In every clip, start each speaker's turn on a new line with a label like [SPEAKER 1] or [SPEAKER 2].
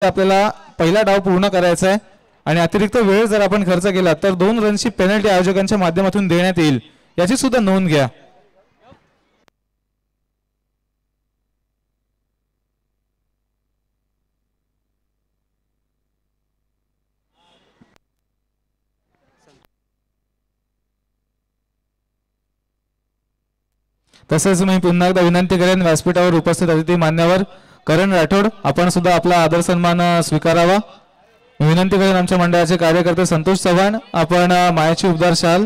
[SPEAKER 1] आपल्याला पहिला डाव पूर्ण करायचा आहे आणि अतिरिक्त वेळ जर आपण खर्च केला तर 2 रनची पेनल्टी आयोजकांच्या माध्यमातून देण्यात येईल, याची सुद्धा नोंद घ्या. तसेच मी पुन्हा एकदा विनंती करेन व्यासपीठावर उपस्थित अतिथी मान्यवर करण राठोड आपण सुद्धा आपला आदर सन्मान स्वीकारावा. विनंती करेन आमच्या मंडळाचे कार्यकर्ते संतोष चव्हाण आपण मायाची उबदार शाल,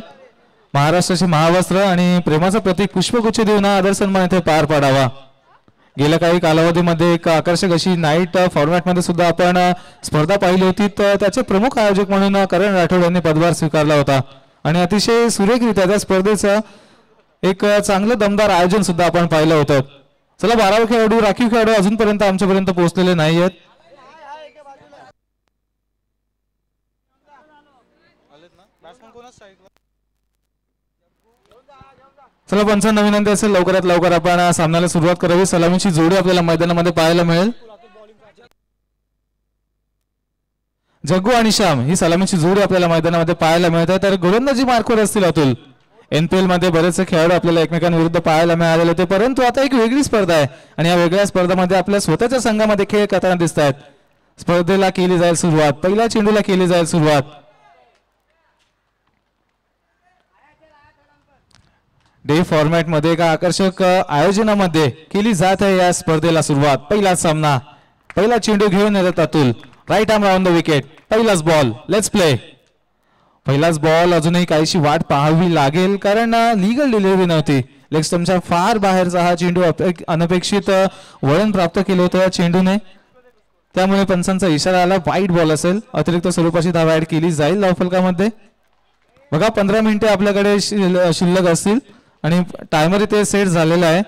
[SPEAKER 1] महाराष्ट्राची महावस्त्र आणि प्रेमाचं प्रतीक पुष्पगुच्छ देऊन आदर सन्मान इथे पार पाडावा. गेल्या काही कालावधीमध्ये एक आकर्षक अशी नाईट फॉर्मॅटमध्ये सुद्धा आपण स्पर्धा पाहिली होती, तर त्याचे प्रमुख आयोजक म्हणून करण राठोड यांनी पदभार स्वीकारला होता आणि अतिशय सुरेखरित्या त्या स्पर्धेचं एक चांगलं दमदार आयोजन सुद्धा आपण पाहिलं होतं. चला 12 खेळाडू राखीव खेळाडू अजूनपर्यंत आमच्यापर्यंत पोहोचलेले नाही आहेत. चला पंचांना विनंती असेल लवकरात लवकर आपण सामन्याला सुरुवात करावी. सलामीची जोडी आपल्याला मैदानामध्ये पाहायला मिळेल. जग्गू आणि श्याम ही सलामीची जोडी आपल्याला मैदानामध्ये पाहायला मिळत आहे. तर गोलंदाजी मार्कवर असतील अतुल. NPL मध्ये बरेचसे खेळाडू आपल्याला एकमेकांविरुद्ध पाहायला मिळालेले होते, परंतु आता एक वेगळी स्पर्धा आहे आणि या वेगळ्या स्पर्धेमध्ये आपल्या स्वतःच्या संघामध्ये खेळ करताना दिसत आहेत. स्पर्धेला केली जाईल सुरुवात, पहिल्या चेंडूला केली जाईल सुरुवात. डे फॉर्मॅट मध्ये एका आकर्षक आयोजनामध्ये केली जात आहे या स्पर्धेला सुरुवात. पहिला सामना, पहिला चेंडू घेऊन येतात Atul. Right arm on the wicket. पहिलाच बॉल, लेट्स प्ले. पहिलाच बॉल, अजूनही काहीशी वाट पाहावी लागेल कारण लीगल डिलिव्हरी नव्हती. लेग स्टंपच्या फार बाहेरचा हा चेंडू अनपेक्षित वळण प्राप्त केलं होतं या चेंडूने, त्यामुळे पंचांचा इशारा आला. वाईट बॉल असेल. अतिरिक्त स्वरूपाची धाव ऍड केली जाईल धावफलकामध्ये. बघा 15 मिनिटे आपल्याकडे शिल्लक असतील आणि टायमर इथे सेट झालेला आहे,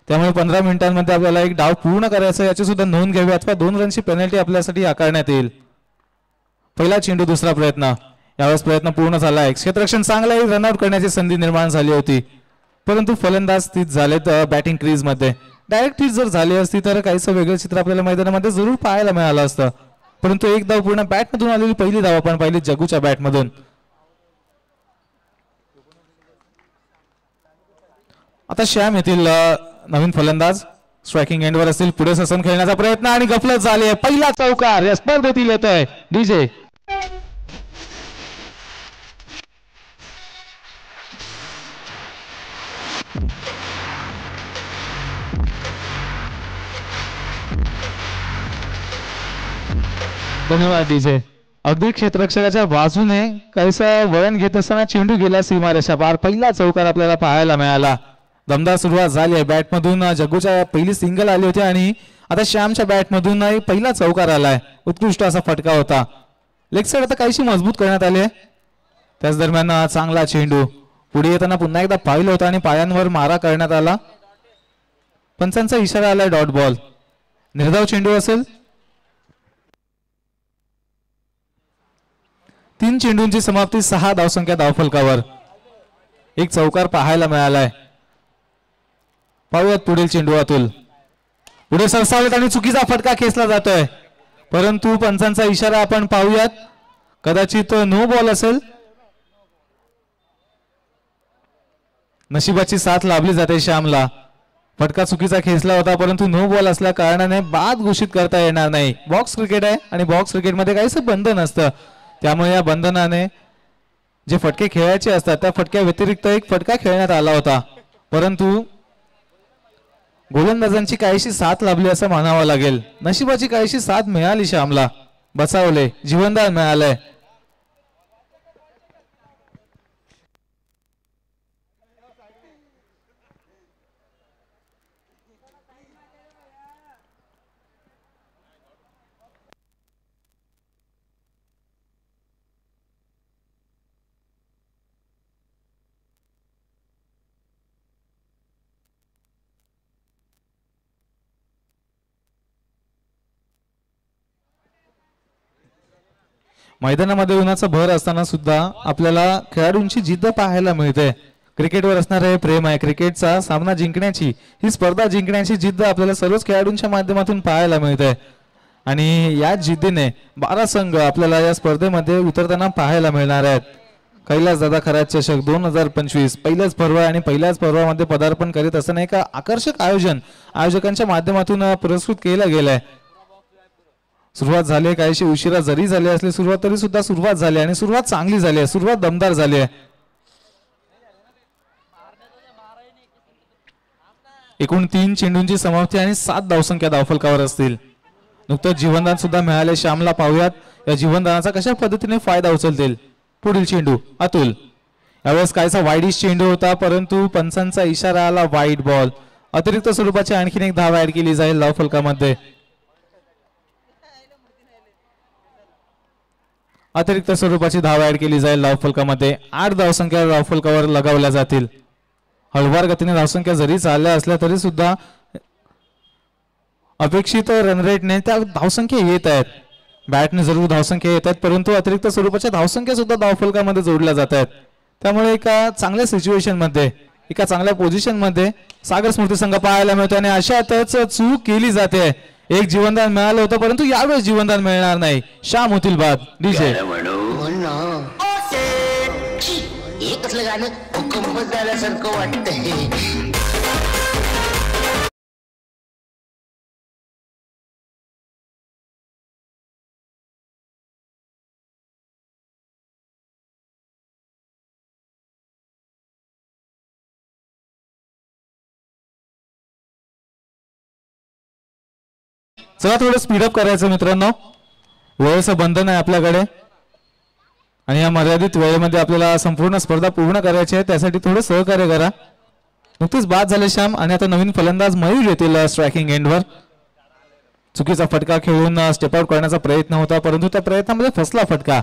[SPEAKER 1] त्यामुळे 15 मिनिटांमध्ये आपल्याला एक डाव पूर्ण करायचा, याची सुद्धा नोंद घ्यावी अथवा 2 रनची पेनल्टी आपल्यासाठी आकारण्यात येईल. पहिला चेंडू, दुसरा प्रयत्न. यावेळेस प्रयत्न पूर्ण झाला आहे. क्षेत्ररक्षण चांगला आहे, रनआउट करण्याची संधी निर्माण झाली होती, परंतु फलंदाज स्थित झालेत बॅटिंग क्रीज मध्ये. डायरेक्ट हिट जर झाली असती तर काहीसं वेगळं चित्र आपल्याला मैदानामध्ये जरूर पाहायला मिळालं असतं, परंतु एक धाव पूर्ण बॅटमधून आलेली पहिली धाव आपण पाहिली जग्गूच्या बॅटमधून. आता श्याम येथील नवीन फलंदाज स्ट्रायकिंग एंडवर असतील. पुढे ससन खेळण्याचा प्रयत्न आणि गफलत झाली आहे. पहिला चौकार या स्पर्धेतील येतोय डीजे. धन्यवाद डीजे. अगदी क्षेत्ररक्षकाच्या बाजूने काहीसा वळण घेत असताना चेंडू गेला सीमारेषा पार. पहिला चौकार आपल्याला पाहायला मिळाला. दमदार सुरुवात झाली आहे. बॅटमधून जग्गूच्या पहिली सिंगल आली होती आणि आता श्यामच्या बॅटमधून पहिला चौकार आलाय. उत्कृष्ट असा फटका होता. लेग साइड आता काहीशी मजबूत करण्यात आली आहे. त्याच दरम्यान चांगला चेंडू पुढे येताना पुन्हा एकदा पाहिलं होता आणि पायांवर मारा करण्यात आला. पंचांचा इशारा आलाय डॉट बॉल. निर्धाव चेंडू असेल. 3 चेंडूंची समाप्ती, 6 धावसंख्या धावफलकावर. एक चौकार पाहायला मिळालाय. पाहूयात पुढील चेंडू. अतुल पुढे सरसावलेत आणि चुकीचा फटका खेचला जातोय, परंतु पंचांचा इशारा आपण पाहूयात. कदाचित नो बॉल असेल. नशिबाची साथ लाभली जाते श्यामला. फटका चुकीचा खेचला होता, परंतु नो बॉल असल्या कारणाने बाद घोषित करता येणार नाही. बॉक्स क्रिकेट आहे आणि बॉक्स क्रिकेटमध्ये काहीच बंधन असतं, त्यामुळे या बंधनाने जे फटके खेळायचे असतात त्या फटक्या व्यतिरिक्त एक फटका खेळण्यात आला होता, परंतु गोलंदाजांची काहीशी साथ लाभली असं म्हणावं लागेल. नशिबाची काहीशी साथ मिळाली श्यामला. बचावले, जीवनदान मिळालंय. मैदानामध्ये उन्हाचा भर असताना सुद्धा आपल्याला खेळाडूंची जिद्द पाहायला मिळते. क्रिकेटवर असणारे प्रेम आहे. क्रिकेटचा सामना जिंकण्याची, ही स्पर्धा जिंकण्याची जिद्द आपल्याला सर्वच खेळाडूंच्या माध्यमातून पाहायला मिळते. आणि या जिद्दीने 12 संघ आपल्याला या स्पर्धेमध्ये उतरताना पाहायला मिळणार आहेत. कैलास दादा खरात चषक 2025 पहिल्याच पर्व आणि पहिल्याच पर्वामध्ये पदार्पण करीत असताना एक आकर्षक आयोजकांच्या माध्यमातून पुरस्कृत केलं गेलंय. सुरुवात झाली काहीशी उशिरा जरी झाली असली सुरुवात तरी सुद्धा सुरुवात झाली आणि सुरुवात चांगली झाली आहे. सुरुवात दमदार झाली आहे. एकूण 3 चेंडूंची समाप्ती आणि 7 धावसंख्या धावफलकावर असतील. नुकतंच जीवनदान सुद्धा मिळाले. श्यामला पाहूयात या जीवनदानाचा कशा पद्धतीने फायदा उचलतील. पुढील चेंडू अतुल. यावेळेस कायचा वाईडिश चेंडू होता परंतु पंचांचा इशारा आला वाईड बॉल. अतिरिक्त स्वरूपाची आणखीन एक धाव ऍड केली जाईल धावफलकामध्ये. अतिरिक्त स्वरूपाची धाव ऍड केली जाईल धावफलकामध्ये. 8 धावसंख्या धावफलकावर लगावल्या जातील. हळवार गतीने धावसंख्या जरी चालल्या असल्या तरी सुद्धा अपेक्षित रन रेटने त्या धावसंख्या येत आहेत. बॅटने जरूर धावसंख्या येत आहेत परंतु अतिरिक्त स्वरूपाच्या धावसंख्या सुद्धा धावफलकामध्ये जोडल्या जात आहेत. त्यामुळे एका चांगल्या सिच्युएशन मध्ये एका चांगल्या पोझिशन मध्ये सागर स्मृती संघ पाहायला मिळतो आणि अशातच चूक केली जाते. एक जीवनदान मिळालं होतं परंतु यावेळेस जीवनदान मिळणार नाही. श्याम होतील बाद. डीजे
[SPEAKER 2] एकच गाणं भूकंप झाल्यासारखं वाटतंय.
[SPEAKER 1] चला थोडं स्पीडअप करायचं मित्रांनो. वेळेचं बंधन आहे आपल्याकडे आणि या मर्यादित वेळेमध्ये आपल्याला संपूर्ण स्पर्धा पूर्ण करायची आहे. त्यासाठी थोडं सहकार्य करा. नुकतीच बाद झाले श्याम आणि आता नवीन फलंदाज मयूर येतील स्ट्रायकिंग एंडवर. चुकीचा फटका खेळून स्टेप आउट करण्याचा प्रयत्न होता परंतु त्या प्रयत्नामध्ये फसला फटका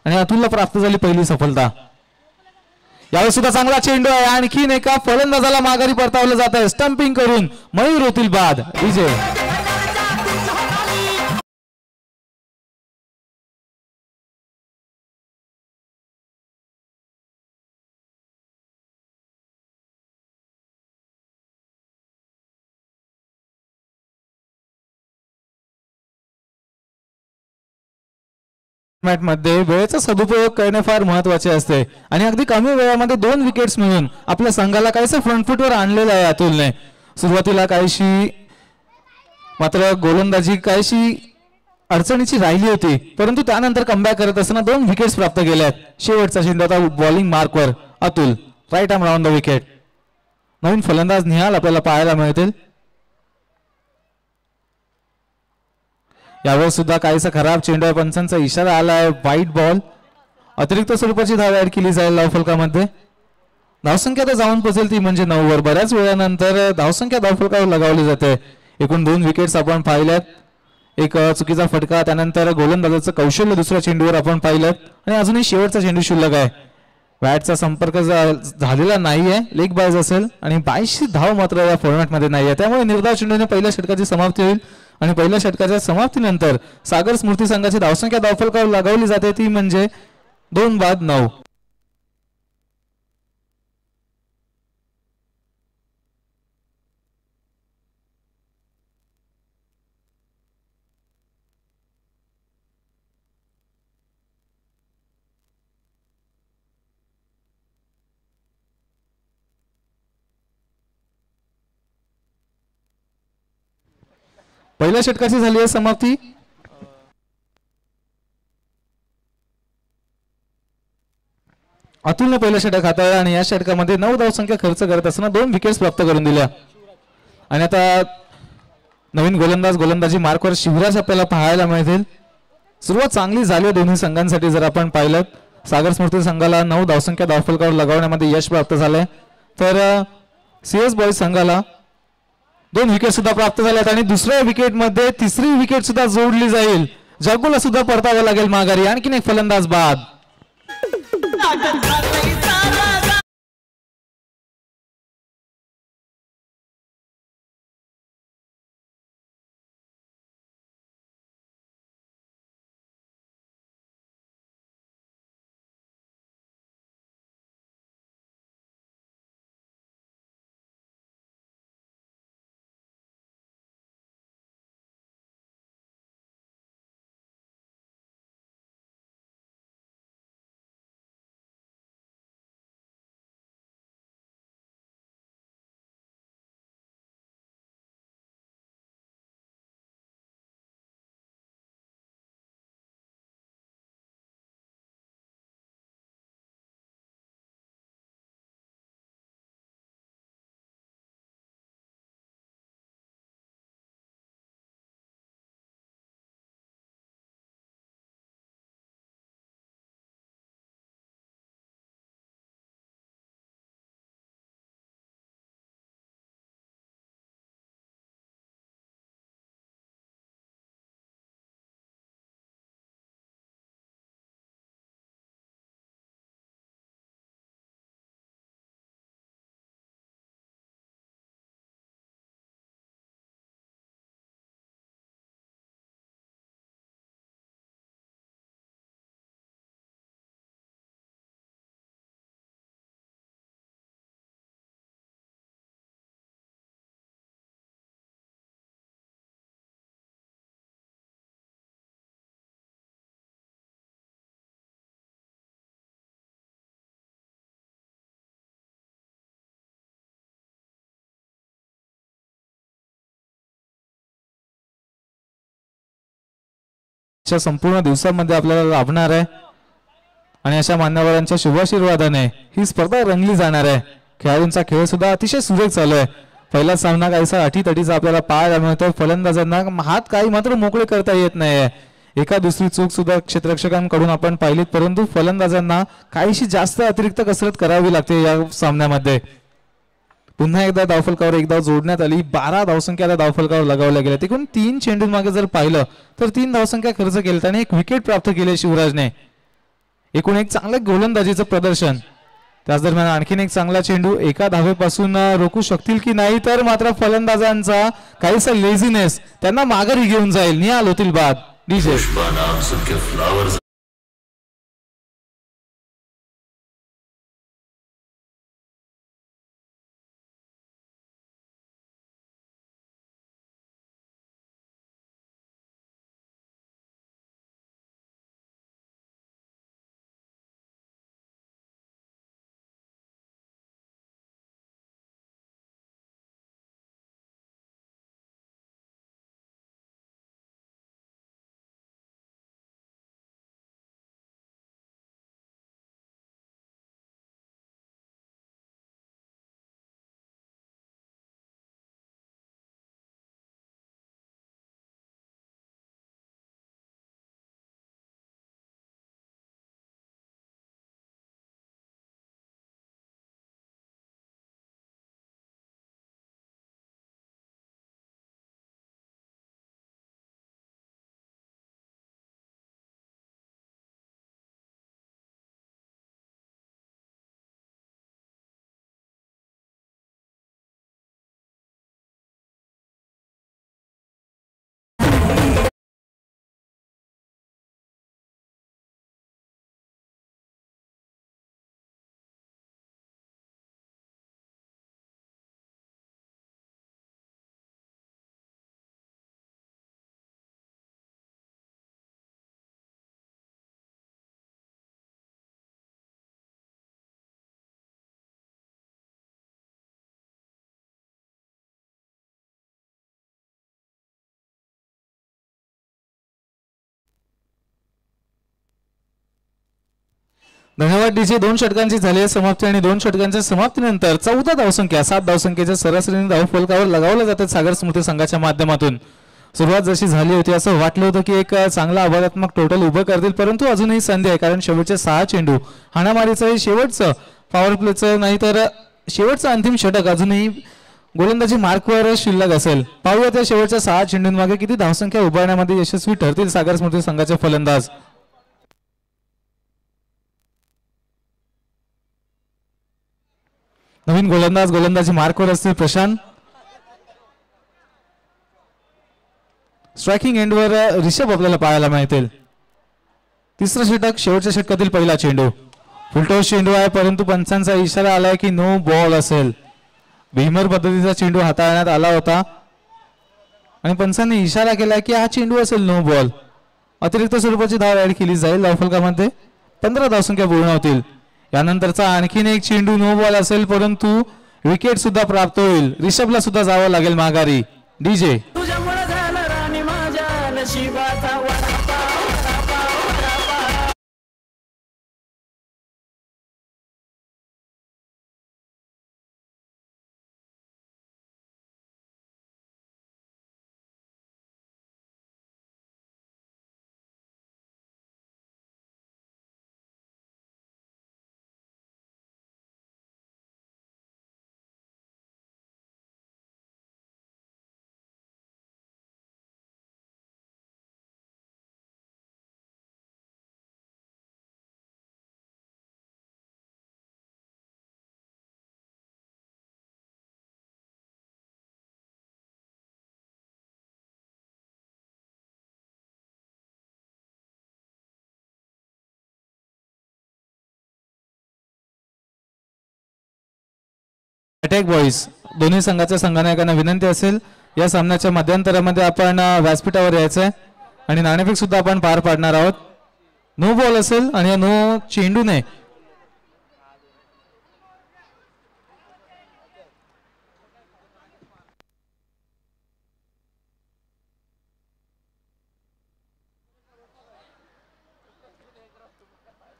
[SPEAKER 1] आणि अतुलला प्राप्त झाली पहिली सफलता. यावेळेस सुद्धा चांगला चेंडू आहे. आणखीन एका फलंदाजाला माघारी परतावलं जात आहे. स्टंपिंग करून मयूर होतील बाद. विजय मध्ये वेळेचा सदुपयोग करणे फार महत्वाचे असते आणि अगदी कमी वेळामध्ये 2 विकेट्स मिळून आपल्या संघाला काहीसं फ्रंट फुटवर आणलेलं आहे अतुलने. सुरुवातीला काहीशी मात्र गोलंदाजी काहीशी अडचणीची राहिली होती परंतु त्यानंतर कमबॅक करत असताना 2 विकेट्स प्राप्त केल्या आहेत. शेवटचा चेंडू आता बॉलिंग मार्कवर Atul. Right arm round the wicket. नवीन फलंदाज निहाल आपल्याला पाहायला मिळतील. यावेळेस सुद्धा काहीसा खराब चेंडू आहे. पंचांचा इशारा आला आहे वाईट बॉल. अतिरिक्त स्वरूपाची धाव ऍड केली जाईल धावफलकामध्ये. धावसंख्या तर जाऊन पोहोचेल ती म्हणजे 9 वर. बऱ्याच वेळानंतर धावसंख्या धावफलकावर लगावली जाते. एकूण 2 विकेट्स आपण पाहिल्यात. एक चुकीचा फटका त्यानंतर गोलंदाजाचं कौशल्य दुसऱ्या चेंडूवर आपण पाहिलं आणि अजूनही शेवटचा चेंडू शिल्लक आहे. बॅटचा संपर्क झालेला नाहीये. लेग बायज असेल आणि 22 धाव मात्र या फॉर्मॅटमध्ये नाहीये. त्यामुळे निर्धाव चेंडूने पहिल्या षटकाची समाप्ती होईल आणि पहिल्या षटकाच्या समाप्तीनंतर सागर स्मृती संघाची धावसंख्या धावफलकावर लगावली जाते ती म्हणजे 2/9. पहिल्या षटकाची झाली आहे समाप्ती. अतुलने पहिलं षटक हाताळलं आणि या षटकामध्ये 9 धावसंख्या खर्च करत असताना 2 विकेट्स प्राप्त करून दिल्या आणि आता नवीन गोलंदाजी मार्कवर शिवराज आपल्याला पाहायला मिळतील. सुरुवात चांगली झाली दोन्ही संघांसाठी. जर आपण पाहिलं सागर स्मृती संघाला 9 धावसंख्या धावफलकावर लगावण्यामध्ये यश प्राप्त झालंय तर सीएस बॉईज संघाला 2 विकेट सुद्धा प्राप्त झाल्यात आणि दुसऱ्या विकेटमध्ये तिसरी विकेट सुद्धा जोडली जाईल. जग्गूला सुद्धा परतावं लागेल माघारी. आणखीन एक फलंदाज बाद. च्या संपूर्ण दिवसामध्ये आपल्याला लाभणार आहे आणि अशा मान्यवरांच्या शुभाशीर्वादाने ही स्पर्धा रंगली जाणार आहे. खेळाडूंचा खेळ सुद्धा अतिशय सुरेख चालू आहे. पहिला सामना काहीसा अटीतटीचा आपल्याला पाहायला मिळतोय. फलंदाजांना हात काही मात्र मोकळे करता येत नाहीये. एका दुसरी चूक सुद्धा क्षेत्ररक्षकांकडून आपण पाहिलीत, परंतु फलंदाजांना काहीशी जास्त अतिरिक्त कसरत करावी लागते या सामन्यामध्ये. पुन्हा एकदा धावफलकावर एक धाव जोडण्यात आली. 12 धावसंख्या धावफलकावर लगावल्या गेल्या. एकूण 3 चेंडूंमागे जर पाहिलं तर 3 धावसंख्या खर्च केल्या आणि 1 विकेट प्राप्त केले शिवराजने. एकूण एक चांगलं गोलंदाजीचं प्रदर्शन. त्याच दरम्यान आणखीन एक चांगला चेंडू एका धावेपासून रोखू शकतील की नाही, तर मात्र फलंदाजांचा काहीसा लेझीनेस त्यांना माघारी घेऊन जाईल. निहाल होतील बाद. डीजे धन्यवाद डीजे. 2 षटकांची झाली समाप्ती आणि 2 षटकांच्या समाप्तीनंतर 14 धावसंख्या 7 धावसंख्येच्या सरासरीने धावफलकावर लगावल्या जातात सागर स्मृती संघाच्या माध्यमातून. सुरुवात जशी झाली होती असं वाटलं होतं की एक चांगला आव्हानात्मक टोटल उभं करतील, परंतु अजूनही संधी आहे. कारण शेवटचे 6 चेंडू हाणामारीचं हे शेवटचं पॉवर प्लेचं नाही तर शेवटचं अंतिम षटक अजूनही गोलंदाजी मार्कवर शिल्लक असेल. पाहूया त्या शेवटच्या 6 चेंडूंमागे किती धावसंख्या उभारण्यामध्ये यशस्वी ठरतील सागर स्मृती संघाचे फलंदाज. नवीन गोलंदाजी मार्कवर असतील प्रशांत. स्ट्रायकिंग एंडवर रिषभ आपल्याला पाहायला मिळतील. तिसरं षटक शेवटच्या षटकातील पहिला चेंडू फुलटॉस चेंडू आहे, परंतु पंचांचा इशारा आलाय की नो बॉल असेल. भीमर पद्धतीचा चेंडू हाताळण्यात आला होता आणि पंचांनी इशारा केला की हा चेंडू असेल नो बॉल. अतिरिक्त स्वरूपाची धाव ऍड केली जाईल. धावफलकामध्ये 15 धावसंख्या पूर्ण होतील. यानंतरचा आणखीन एक चेंडू नो बॉल असेल, परंतु विकेट सुद्धा प्राप्त होईल. रिषभला सुद्धा जावं लागेल माघारी. डीजे अटॅक बॉईज दोन्ही संघाच्या संघनायकांना विनंती असेल या सामन्याच्या मध्यंतरामध्ये आपण व्यासपीठावर यायचंय आणि नाणेफेक सुद्धा आपण पार पाडणार आहोत. नो बॉल असेल आणि नो चेंडूने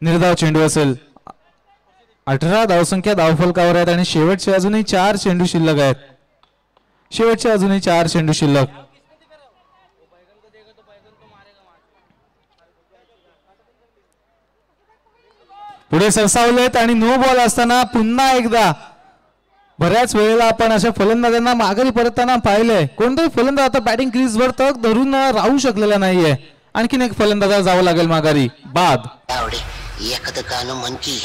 [SPEAKER 1] निर्धाव चेंडू असेल. 18 धावसंख्या धावफलकावर आहेत आणि शेवटचे अजूनही 4 चेंडू शिल्लक आहेत. शेवटचे अजूनही 4 चेंडू शिल्लक. पुढे सरसावलेत आणि नो बॉल असताना पुन्हा एकदा बऱ्याच वेळेला आपण अशा फलंदाजांना माघारी परतताना पाहिलंय. कोणताही फलंदाज आता बॅटिंग क्रीजवर तग धरून राहू शकलेला नाहीये. आणखीन एक फलंदाजाला जावं लागेल माघारी. बाद.
[SPEAKER 2] एखादं गाणं म्हण की.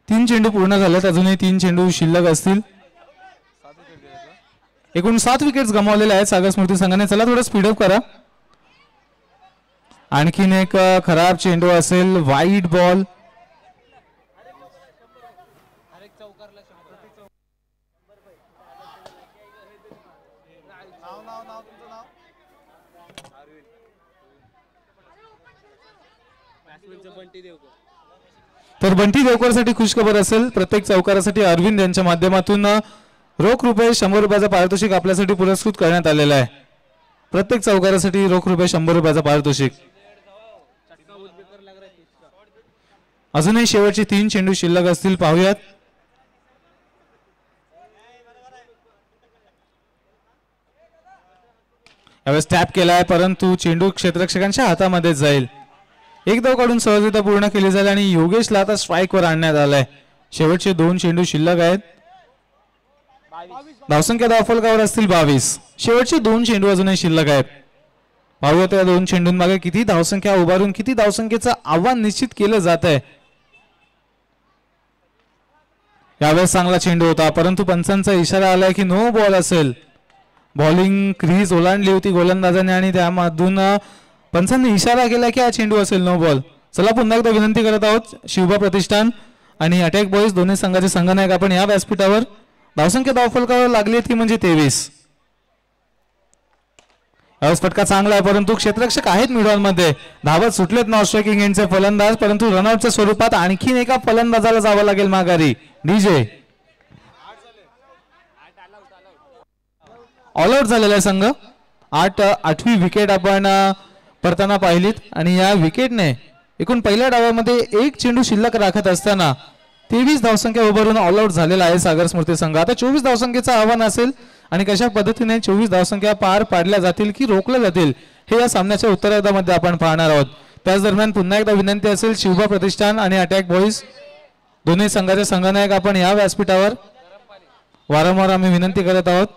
[SPEAKER 1] तीन चेंडू पूर्ण झालेत. अजूनही 3 चेंडू शिल्लक असतील. एकूण 7 विकेट्स गमावलेल्या आहेत सागर स्मृती संघाने. चला थोडं स्पीडअप करा. आणखीन एक खराब चेंडू असेल. Wide ball. तर बंटी देवकरसाठी खुशखबर असेल. प्रत्येक चौकारासाठी अरविंद यांच्या माध्यमातून रोख रुपये 100 रुपयाचा पारितोषिक आपल्यासाठी पुरस्कृत करण्यात आलेला आहे. प्रत्येक चौकारासाठी रोख रुपये 100 रुपयाचा पारितोषिक. अजूनही शेवटचे 3 चेंडू शिल्लक असतील. पाहूयात. यावेळेस टॅप केलाय परंतु चेंडू क्षेत्ररक्षकांच्या हातामध्ये जाईल. एक धाव काढून सहजरित्या पूर्ण केली जाईल आणि योगेशला आता स्ट्राईकवर आणण्यात आलाय. शेवटचे 2 चेंडू शिल्लक आहेत. धावसंख्या धावफलकावर असतील 22. शेवटचे 2 चेंडू अजूनही शिल्लक आहेत. पाहूया त्या 2 चेंडूंमागे किती धावसंख्या उभारून किती धावसंख्येचं आव्हान निश्चित केलं जात आहे. यावेळेस चांगला चेंडू होता परंतु पंचांचा इशारा आलाय की नो बॉल असेल. बॉलिंग क्रीज ओलांडली होती गोलंदाजाने आणि त्यामधून पंचांनी इशारा केला की हा चेंडू असेल नो बॉल. चला पुन्हा एकदा विनंती करत आहोत शिवबा प्रतिष्ठान आणि अटॅक बॉईज दोन्ही संघाचे संघनायक आपण या व्यासपीठावर. धावसंख्या धावफलकावर लागली ती म्हणजे 23. यावेळेस फटका चांगला आहे परंतु क्षेत्ररक्षक आहेत मिडऑन मध्ये. धावत सुटलेत नॉन स्ट्रायकिंग एंडचे फलंदाज परंतु रनआउटच्या स्वरूपात आणखीन एका फलंदाजाला जावं लागेल माघारी. डीजे ऑल आउट झालेला आहे संघ. 8वी विकेट आपण परताना पाहिलीत आणि या विकेटने एकूण पहिल्या डावामध्ये 1 चेंडू शिल्लक राखत असताना 23 धावसंख्या उभारून ऑल आउट झालेला आहे सागर स्मृती संघ. आता 24 धावसंख्येचं आव्हान असेल आणि कशा पद्धतीने 24 धावसंख्या पार पाडल्या जातील की रोखल्या जातील हे या सामन्याच्या उत्तरार्धामध्ये आपण पाहणार आहोत. त्याच दरम्यान पुन्हा एकदा विनंती असेल शिवबा प्रतिष्ठान आणि अटॅक बॉईज दोन्ही संघाचे संघनायक आपण या व्यासपीठावर. वारंवार आम्ही विनंती करत आहोत.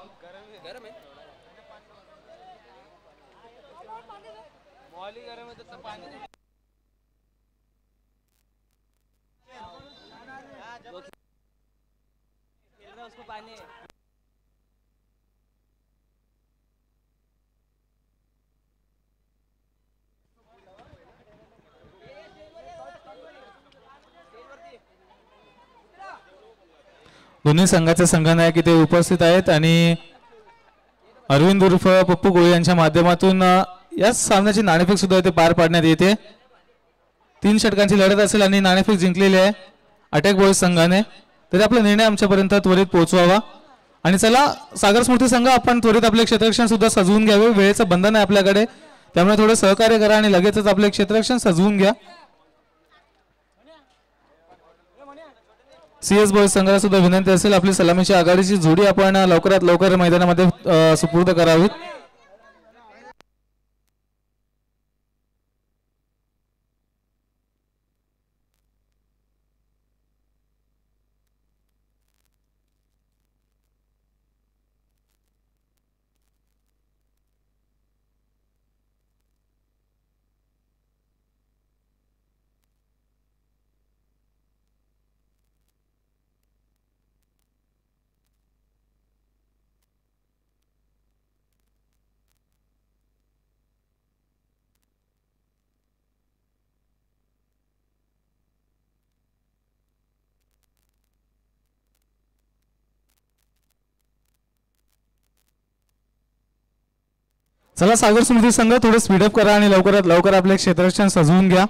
[SPEAKER 1] दोन्ही संघाचे संघनायक इथे उपस्थित आहेत आणि अरविंद उर्फ पप्पू गोळे यांच्या माध्यमातून या सामन्याची नाणेफेक सुद्धा इथे पार पाडण्यात येते. 3 षटकांची लढत असेल आणि नाणेफेक जिंकलेली आहे अटॅक बॉईज संघाने. तरी आपला निर्णय आमच्यापर्यंत त्वरित पोहोचवावा. आणि चला सागर स्मृती संघ आपण त्वरित आपले क्षेत्ररक्षण सुद्धा सजवून घ्यावे. वेळेचं बंधन आहे आपल्याकडे त्यामुळे थोडं सहकार्य करा आणि लगेचच आपले क्षेत्ररक्षण सजवून घ्या. सीएस बॉईज संघाला सुद्धा विनंती असेल आपली सलामीची आघाडीची जोडी आपण लवकरात लवकर मैदानामध्ये सुपूर्द करावी. चला सागर स्मृती संघ थोडं स्पीडअप करा आणि लवकरात लवकर आपले क्षेत्ररक्षण सजवून घ्या.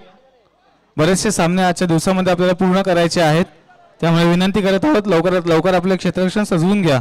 [SPEAKER 1] बरेचसे सामने आजच्या दिवसामध्ये आपल्याला पूर्ण करायचे आहेत, त्यामुळे विनंती करत आहोत लवकरात लवकर आपले क्षेत्ररक्षण सजवून घ्या.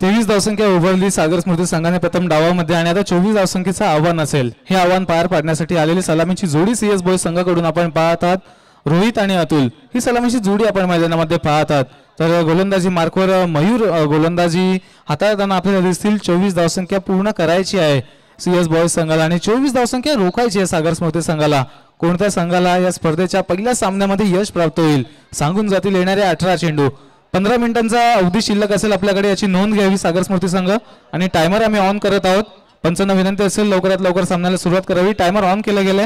[SPEAKER 1] तेवीस धावसंख्या उभारली सागर स्मृती संघाने प्रथम डावामध्ये आणि आता 24 धावसंख्येचं आव्हान असेल. हे आव्हान पार पाडण्यासाठी आलेली सलामीची जोडी सीएस बॉयज संघाकडून आपण पाहत आहात. रोहित आणि अतुल ही सलामीची जोडी आपण मैदानामध्ये पाहत आहात. तर गोलंदाजी मार्कवर मयूर गोलंदाजी हाताळताना आपल्याला दिसतील. 24 धावसंख्या पूर्ण करायची आहे सीएस बॉयज संघाला आणि 24 धावसंख्या रोखायची आहे सागर स्मृती संघाला. कोणत्या संघाला या स्पर्धेच्या पहिल्या सामन्यामध्ये यश प्राप्त होईल सांगून जातील येणारे 18 चेंडू. 15 मिनिटांचा अवधी शिल्लक असेल आपल्याकडे, याची नोंद घ्यावी सागर स्मृती संघ. आणि टायमर आम्ही ऑन करत आहोत. पंचांना विनंती असेल लवकरात लवकर सामन्याला सुरुवात करावी. टायमर ऑन केलं गेलंय.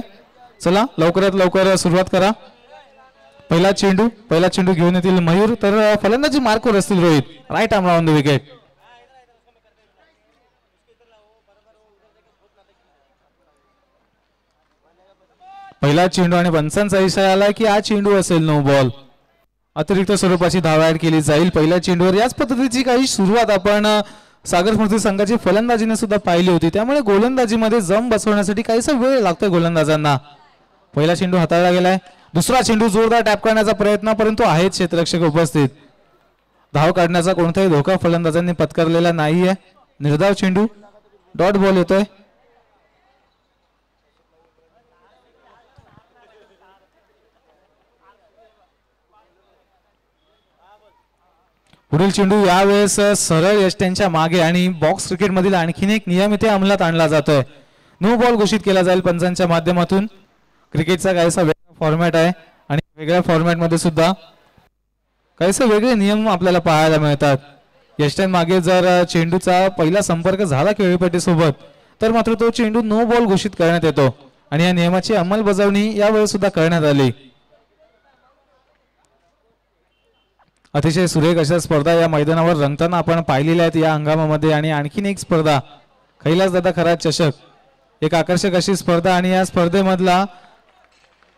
[SPEAKER 1] चला लवकरात लवकर सुरुवात करा. पहिला चेंडू घेऊन येतील मयूर. तर फलंदाजी मार्कवर असतील Rohit. Right arm on the wicket. पहिला चेंडू आणि पंचांचा इशारा आला की हा चेंडू असेल नो बॉल. अतिरिक्त स्वरूपाची धाव ऍड केली जाईल पहिल्या चेंडूवर. याच पद्धतीची काही सुरुवात आपण सागर स्मृती संघाची फलंदाजीने सुद्धा पाहिली होती, त्यामुळे गोलंदाजीमध्ये जम बसवण्यासाठी काहीसा वेळ लागतोय गोलंदाजांना. पहिला चेंडू हाताळला गेलाय. दुसरा चेंडू जोरदार टॅप करण्याचा प्रयत्न, परंतु आहेत क्षेत्ररक्षक उपस्थित. धाव काढण्याचा कोणताही धोका फलंदाजांनी पत्करलेला नाहीये. निर्धाव चेंडू, डॉट बॉल येतोय. पुढील चेंडू यावेळेस सरळ यष्ट्यांच्या मागे आणि बॉक्स क्रिकेट मधील आणखीन एक नियम इथे अंमलात आणला जातोय. नो बॉल घोषित केला जाईल पंचांच्या माध्यमातून. क्रिकेटचा काहीसा वेगळा फॉर्मॅट आहे आणि वेगळ्या फॉर्मॅट मध्ये सुद्धा काहीसे वेगळे नियम आपल्याला पाहायला मिळतात. यष्ट्यांमागे जर चेंडूचा पहिला संपर्क झाला खेळीपट्टीसोबत तर मात्र तो चेंडू नो बॉल घोषित करण्यात येतो आणि या नियमाची अंमलबजावणी यावेळेस सुद्धा करण्यात आली. अतिशय सुरेख अशा स्पर्धा या मैदानावर रंगताना आपण पाहिलेल्या आहेत या हंगामामध्ये. आणि आणखीन एक स्पर्धा कैलासदादा खरात चषक, एक आकर्षक अशी स्पर्धा आणि या स्पर्धेमधला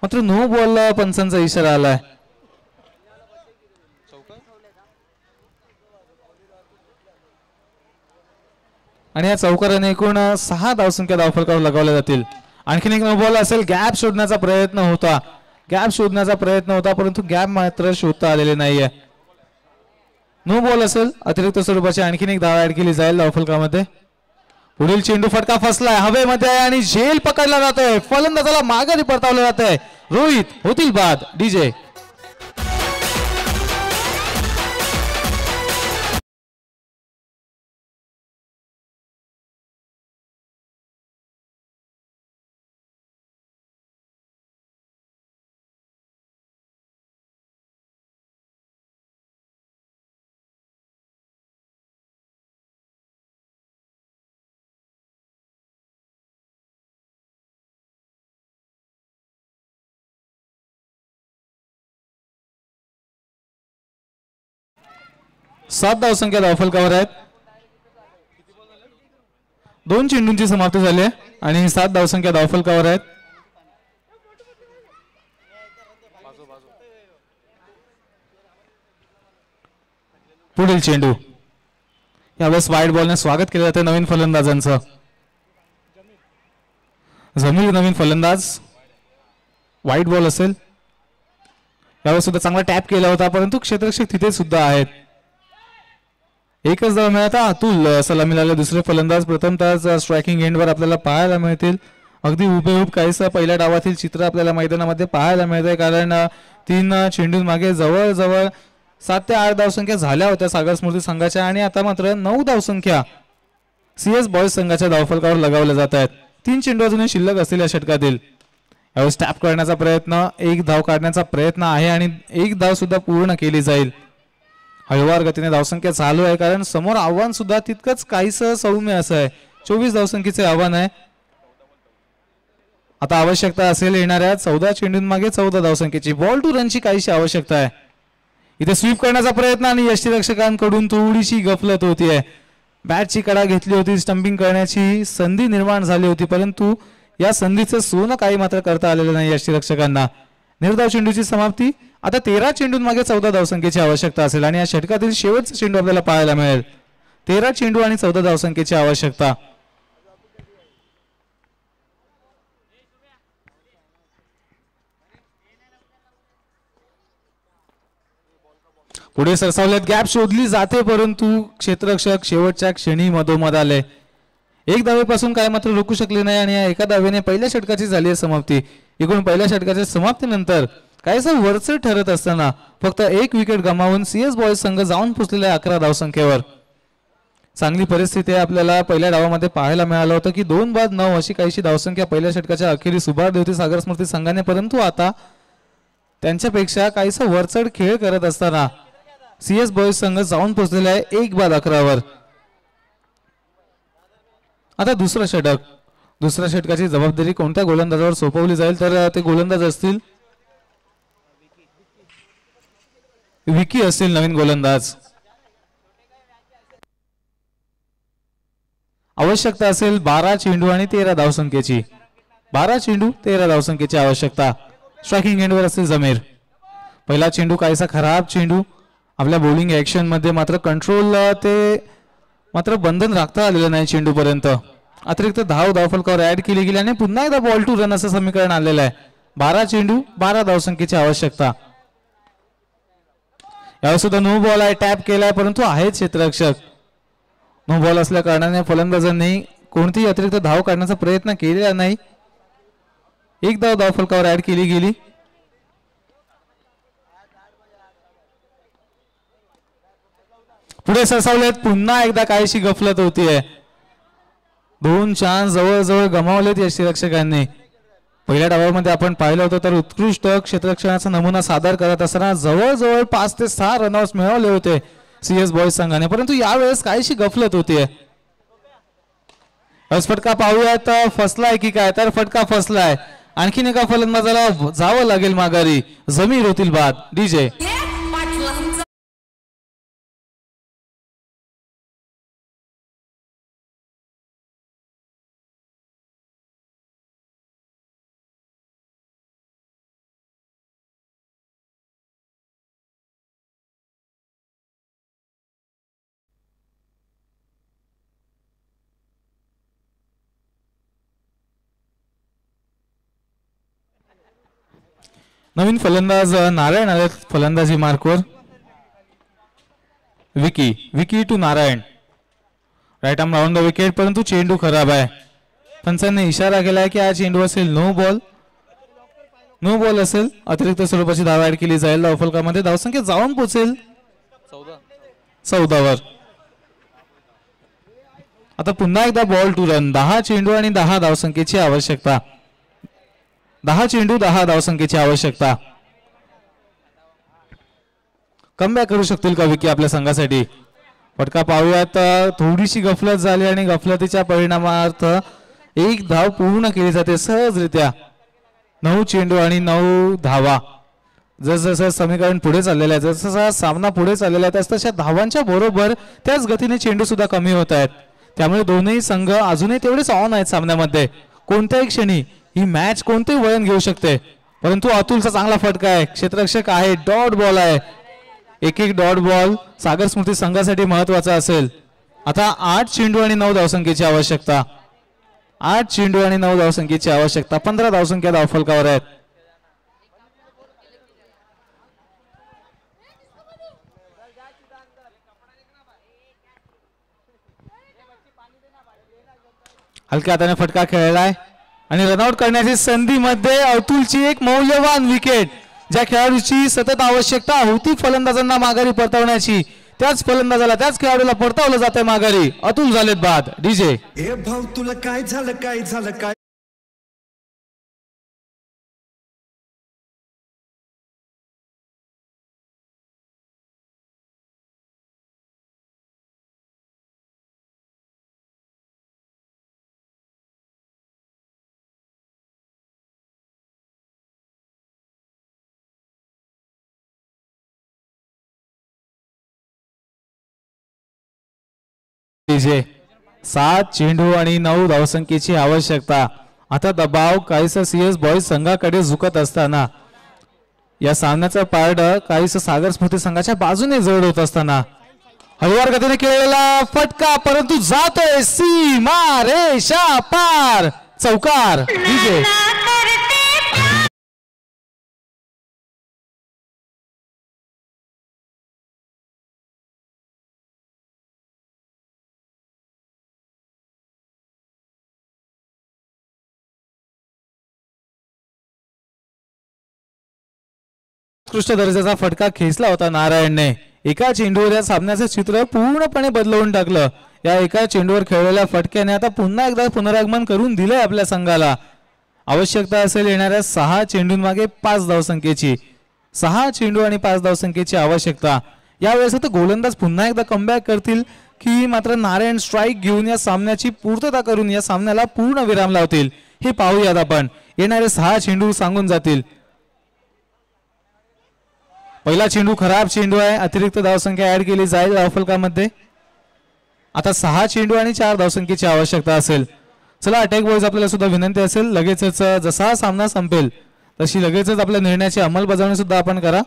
[SPEAKER 1] मात्र नो बॉल पंचांचा इशारा आलाय. आणि या चौकाराने एकूण 6 धावसंख्या धावफलकावर लगावल्या जातील. आणखीन एक नो बॉल असेल. गॅप शोधण्याचा प्रयत्न होता परंतु गॅप मात्र शोधता आलेले नाहीये. नो बॉल असेल. अतिरिक्त स्वरूपाची आणखीन एक धाव ऍड केली जाईल धावफलकामध्ये. पुढील चेंडू फटका फसलाय हवेमध्ये आणि झेल पकडला जातोय. फलंदाजाला माघारी परतावलं जात आहे. रोहित होतील बाद. डीजे 7 धावसंख्या धावफलकावर आहेत. 2 चेंडूंची समाप्ती झाली आहे आणि 7 धावसंख्या धावफलकावर आहेत. पुढील चेंडू यावेळेस वाईड बॉलने स्वागत केलं जातं नवीन फलंदाजांचं. जमीर नवीन फलंदाज. वाईड बॉल असेल. यावेळेस सुद्धा चांगला टॅप केला होता परंतु क्षेत्ररक्षक तिथे सुद्धा आहेत. एकच धाव मिळाला. अतुल सलामीला दुसरे फलंदाज. प्रथमतः स्ट्रायकिंग एंडवर आपल्याला पाहायला मिळतील. अगदी हुबेहूब काहीसं पहिल्या डावातील चित्र आपल्याला मैदानामध्ये पाहायला मिळतंय, कारण 3 चेंडूं मागे जवळजवळ 7 ते 8 धावसंख्या झाल्या होत्या सागर स्मृती संघाच्या आणि आता मात्र 9 धावसंख्या सीएस बॉयज संघाच्या धावफलकावर लगावल्या जात आहेत. 3 चेंडू अजूनही शिल्लक असलेल्या षटकातील. यावेळेस टॅप करण्याचा प्रयत्न, एक धाव काढण्याचा प्रयत्न आहे आणि एक धाव सुद्धा पूर्ण केली जाईल. हळूवार गतीने धावसंख्या चालू आहे कारण समोर आव्हान सुद्धा तितकंच काहीसं सौम्य असं आहे. 24 धावसंख्येचे आव्हान आहे. आता आवश्यकता असेल येणाऱ्या 14 चेंडूंमागे 14 धावसंख्येची. बॉल टू रनची काहीशी आवश्यकता आहे. इथे स्वीप करण्याचा प्रयत्न आणि यष्टीरक्षकांकडून थोडीशी गफलत होतीये. बॅटची कडा घेतली होती, स्टंपिंग करण्याची संधी निर्माण झाली होती, परंतु या संधीचं सोनं काही मात्र करता आलेलं नाही यष्टीरक्षकांना. निर्धाव चेंडूची समाप्ती. आता 13 चेंडूंमागे 14 धावसंख्येची आवश्यकता असेल आणि या षटकातील शेवटचा चेंडू आपल्याला पाहायला मिळेल. 13 चेंडू आणि 14 धावसंख्येची आवश्यकता. पुढे सरसावल्यात, गॅप शोधली जाते, परंतु क्षेत्ररक्षक शेवटच्या क्षणी मधोमध आले. एक धावेपासून काय मात्र रोखू शकले नाही आणि या एका धावेने पहिल्या षटकाची झाली आहे समाप्ती. एकूण पहिल्या षटकाच्या समाप्तीनंतर काहीसं वरचढ ठरत असताना फक्त एक विकेट गमावून सीएस बॉयज संघ जाऊन पोहोचलेला आहे 11 धावसंख्येवर. चांगली परिस्थिती आपल्याला पहिल्या डावामध्ये पाहायला मिळालं होतं की 2-9 अशी काहीशी धावसंख्या पहिल्या षटकाच्या अखेरीस उभारली होती सागर स्मृती संघाने, परंतु आता त्यांच्यापेक्षा काहीसं वरचढ खेळ करत असताना सीएस बॉयज संघ जाऊन पोहोचलेला आहे 1-11वर. आता दुसरं षटक. दुसऱ्या षटकाची जबाबदारी कोणत्या गोलंदाजावर सोपवली जाईल तर ते गोलंदाज असतील विकी असतील, नवीन गोलंदाज. आवश्यकता असेल 12 चेंडू आणि 13 धावसंख्येची. 12 चेंडू 13 धावसंख्येची आवश्यकता. स्ट्रायकिंग एंडवर असतील जमीर. पहिला चेंडू काहीसा खराब चेंडू. आपल्या बॉलिंग ऍक्शन मध्ये मात्र कंट्रोल ते मात्र बंधन राखता आलेलं नाही चेंडूपर्यंत. अतिरिक्त धावफलकावर ऍड केली गेली आणि पुन्हा एकदा बॉल टू रन असं समीकरण आलेलं आहे. 12 चेंडू 12 धावसंख्येची आवश्यकता. यावेळेस सुद्धा नो बॉल आहे, टॅप केलाय, परंतु आहे क्षेत्ररक्षक. नो बॉल असल्या कारणाने फलंदाजांनी कोणतीही अतिरिक्त धाव काढण्याचा प्रयत्न केलेला नाही. एक धावफलकावर ऍड केली गेली. पुढे सरसावलेत, पुन्हा एकदा काहीशी गफलत होतीये. 2 चान्स जवळजवळ गमावलेत यष्टीरक्षकांनी. पहिल्या डावामध्ये आपण पाहिलं होतं तर उत्कृष्ट क्षेत्ररक्षणाचा नमुना सादर करत असताना जवळजवळ 5 ते 6 रनआउट्स मिळवले होते सीएस बॉयज संघाने, परंतु यावेळेस काहीशी गफलत होतीये. फटका पाहूयात, फसलाय की काय, तर फटका फसलाय. आणखीन एका फलंदाजाला जावं लागेल माघारी. जमीर होतील बाद. डीजे नवीन फलंदाज नारायण आले फलंदाजी मार्कवर. Vicky to Narayan. Right arm round the wicket, परंतु चेंडू खराब आहे. पंचांनी इशारा केलाय की हा चेंडू असेल नो बॉल. नो बॉल असेल. अतिरिक्त स्वरूपाची धाव ऍड केली जाईल. धावफलकामध्ये धावसंख्या जाऊन पोहोचेल 14वर. आता पुन्हा एकदा बॉल टू रन. 10 चेंडू आणि 10 धावसंख्येची आवश्यकता. 10 चेंडू 10 धावसंख्येची आवश्यकता. कमबॅक करू शकतील का विकी आपल्या संघासाठी? फटका पाहूयात. थोडीशी गफलत झाली आणि गफलतीच्या परिणामार्थ एक धाव पूर्ण केली जाते सहजरित्या. 9 चेंडू आणि 9 धावा. जसं समीकरण पुढे चाललेलं आहे, जसं सामना पुढे चाललेला आहे, तसं तशा धावांच्या बरोबर त्याच गतीने चेंडू सुद्धा कमी होत आहेत. त्यामुळे दोन्ही संघ अजूनही तेवढेच ऑन आहेत सामन्यामध्ये. कोणत्याही क्षणी ही मॅच कोणते वळण घेऊ शकते. परंतु अतुलचा चांगला फटका आहे. क्षेत्ररक्षक आहे. डॉट बॉल आहे. एक डॉट बॉल सागर स्मृती संघासाठी महत्वाचा असेल. आता 8 चेंडू आणि 9 धावसंख्येची आवश्यकता. 8 चेंडू आणि 9 धावसंख्येची आवश्यकता. 15 धावसंख्या धावफलकावर आहेत. हलक्या हाताने फटका खेळलाय आणि रनआउट करण्याची संधीमध्ये अतुलची एक मौल्यवान विकेट. ज्या खेळाडूची सतत आवश्यकता होती फलंदाजांना माघारी परतवण्याची, त्याच फलंदाजाला त्याच खेळाडूला परतवलं जाते माघारी. अतुल झालेत बाद. डीजे
[SPEAKER 3] भाऊ तुला काय झालं काय
[SPEAKER 1] विजय 7 चेंडू आणि 9 धावसंख्येची आवश्यकता. आता दबाव काहीसा सीएस बॉईज संघाकडे झुकत असताना या सामन्याचा पारड काहीसा सागर स्मृती संघाच्या बाजूने जड होत असताना हळुवार गतीने केलेला फटका परंतु जातोय सीमा रेषा पार. चौकार विजय. उत्कृष्ट दर्जाचा फटका खेचला होता नारायणने. एका चेंडूवर या सामन्याचं चित्र पूर्णपणे बदलवून टाकलं. या एका चेंडूवर खेळलेल्या फटक्याने आता पुन्हा एकदा पुनरागमन करून दिलंय आपल्या संघाला. आवश्यकता असेल येणाऱ्या 6 चेंडूंमागे 5 धावसंख्येची. 6 चेंडू आणि 5 धावसंख्येची आवश्यकता. यावेळेस आता गोलंदाज पुन्हा एकदा कमबॅक करतील की मात्र नारायण स्ट्राईक घेऊन या सामन्याची पूर्तता करून या सामन्याला पूर्ण विराम लावतील हे पाहूयात आपण. येणारे 6 चेंडू सांगून जातील. पहिला चेंडू खराब चेंडू आहे. अतिरिक्त धावसंख्या ऍड केली जाईल धावफलकामध्ये. आता 6 चेंडू आणि 4 धावसंख्येची आवश्यकता असेल. चला अटॅक बॉयज आपल्याला सुद्धा विनंती असेल लगेचच जसा सामना संपेल तशी लगेचच आपल्या निर्णयाची अंमलबजावणी सुद्धा आपण करा.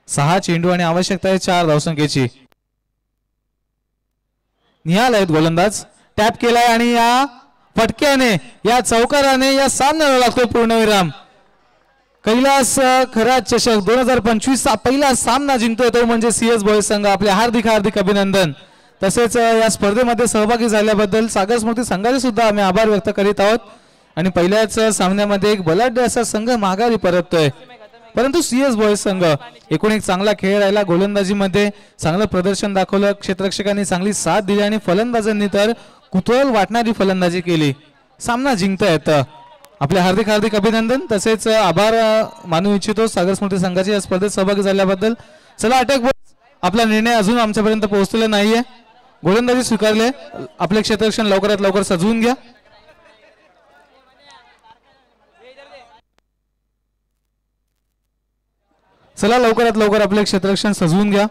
[SPEAKER 1] 6 चेंडू आणि आवश्यकता आहे 4 धावसंख्येची. निहाल आहेत गोलंदाज. टॅप केलाय आणि या फटक्याने या चौकाराने या सामन्याला लागतो पूर्णविराम. कैलास खरात चषक 2025 चा पहिला सामना जिंकतोय तो म्हणजे सीएस बॉईज संघ. आपले हार्दिक हार्दिक अभिनंदन. तसेच या स्पर्धेमध्ये सहभागी झाल्याबद्दल सागर स्मृती संघाचे सुद्धा आम्ही आभार व्यक्त करीत आहोत. आणि पहिल्याच सामन्यामध्ये एक बलाढ्य असा संघ माघारी परततोय. परंतु सीएस बॉईज संघ एकूण एक चांगला खेळ राहिला. गोलंदाजीमध्ये चांगलं प्रदर्शन दाखवलं. क्षेत्ररक्षकांनी चांगली साथ दिली आणि फलंदाजांनी तर कुतूहल वाटणारी फलंदाजी केली. सामना जिंकतायत. आपले हार्दिक हार्दिक अभिनंदन. तसेच आभार मानू इच्छितो सागर स्मृती संघाचे या स्पर्धेत सहभागी झाल्याबद्दल. चला अटॅक बॉईज आपला निर्णय अजून आमच्यापर्यंत पोहोचलेला नाहीये. गोलंदाजी स्वीकारले. आपले क्षेत्ररक्षण लवकरात लवकर सजवून घ्या. चला लवकरात लवकर आपले क्षेत्ररक्षण सजवून घ्या.